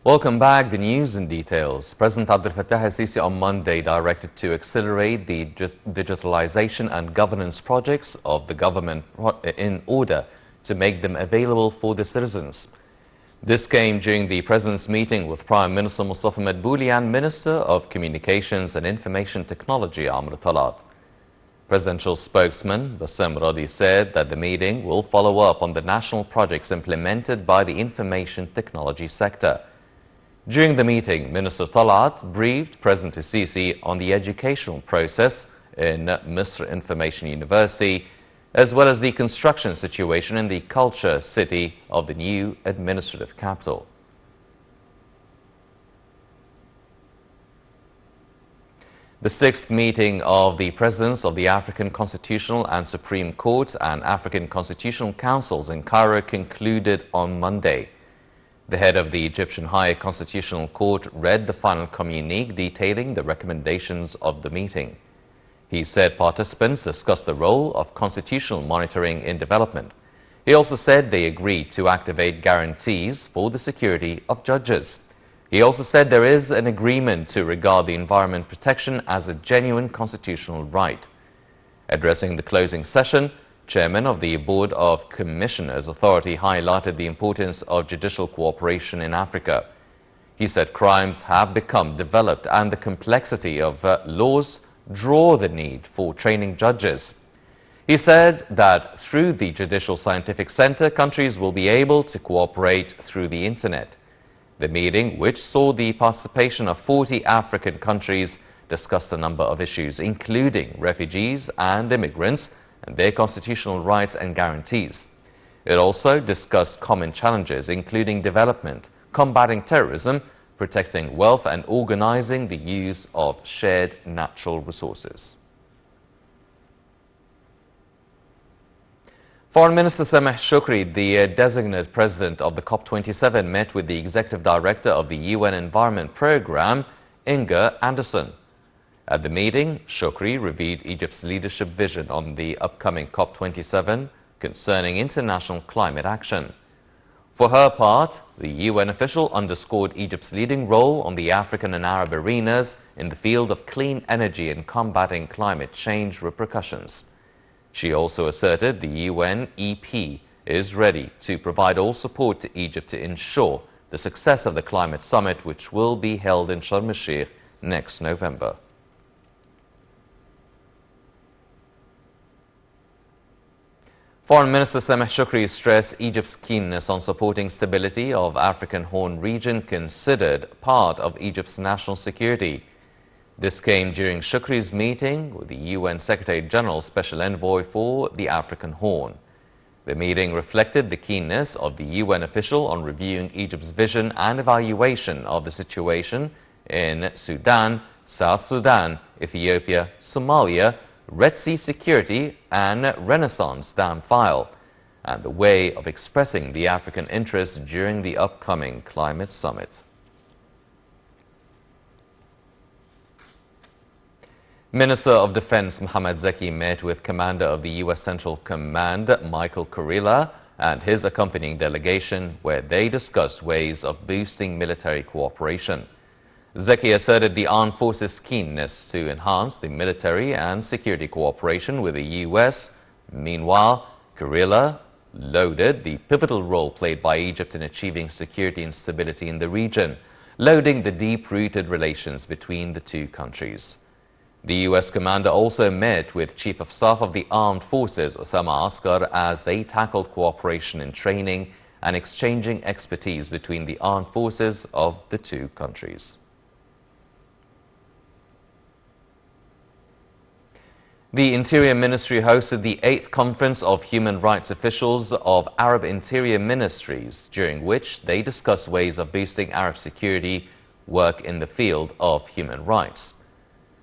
Welcome back. The news in details. President Abdel Fattah al-Sisi on Monday directed to accelerate the digitalization and governance projects of the government in order to make them available for the citizens. This came during the President's meeting with Prime Minister Mustafa Madbouli and Minister of Communications and Information Technology Amr Talat. Presidential spokesman Bassem Radi said that the meeting will follow up on the national projects implemented by the information technology sector. During the meeting, Minister Talat briefed President al-Sisi on the educational process in Misr Information University, as well as the construction situation in the culture city of the new administrative capital. The sixth meeting of the Presidents of the African Constitutional and Supreme Courts and African Constitutional Councils in Cairo concluded on Monday. The head of the Egyptian High Constitutional Court read the final communique detailing the recommendations of the meeting. He said participants discussed the role of constitutional monitoring in development. He also said they agreed to activate guarantees for the security of judges. He also said there is an agreement to regard the environment protection as a genuine constitutional right. Addressing the closing session, Chairman of the Board of Commissioners Authority highlighted the importance of judicial cooperation in Africa. He said crimes have become developed and the complexity of laws draw the need for training judges. He said that through the Judicial Scientific Center, countries will be able to cooperate through the internet. The meeting, which saw the participation of 40 African countries, discussed a number of issues, including refugees and immigrants, and their constitutional rights and guarantees. It also discussed common challenges, including development, combating terrorism, protecting wealth, and organizing the use of shared natural resources. Foreign Minister Sameh Shoukry, the designate president of the COP27, met with the executive director of the UN Environment Programme, Inga Anderson. At the meeting, Shoukry reviewed Egypt's leadership vision on the upcoming COP27 concerning international climate action. For her part, the UN official underscored Egypt's leading role on the African and Arab arenas in the field of clean energy and combating climate change repercussions. She also asserted the UNEP is ready to provide all support to Egypt to ensure the success of the climate summit, which will be held in Sharm el-Sheikh next November. Foreign Minister Sameh Shoukry stressed Egypt's keenness on supporting stability of African Horn region, considered part of Egypt's national security. This came during Shoukry's meeting with the UN Secretary-General Special Envoy for the African Horn. The meeting reflected the keenness of the UN official on reviewing Egypt's vision and evaluation of the situation in Sudan, South Sudan, Ethiopia, Somalia, Red Sea security and Renaissance Dam file, and the way of expressing the African interest during the upcoming climate summit. Minister of Defense Mohammad Zaki met with Commander of the U.S. Central Command Michael Kurilla and his accompanying delegation, where they discussed ways of boosting military cooperation. Zaki asserted the armed forces' keenness to enhance the military and security cooperation with the U.S. Meanwhile, Kurilla lauded the pivotal role played by Egypt in achieving security and stability in the region, lauding the deep-rooted relations between the two countries. The U.S. commander also met with Chief of Staff of the Armed Forces Osama Askar as they tackled cooperation in training and exchanging expertise between the armed forces of the two countries. The Interior Ministry hosted the 8th Conference of Human Rights Officials of Arab Interior Ministries, during which they discussed ways of boosting Arab security work in the field of human rights.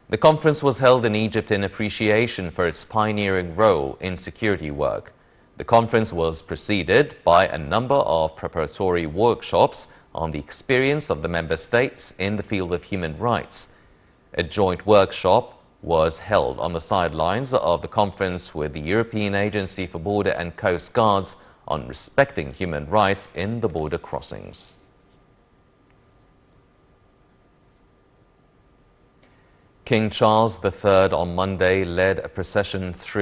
The conference was held in Egypt in appreciation for its pioneering role in security work. The conference was preceded by a number of preparatory workshops on the experience of the member states in the field of human rights. A joint workshop was held on the sidelines of the conference with the European Agency for Border and Coast Guards on respecting human rights in the border crossings. King Charles III on Monday led a procession through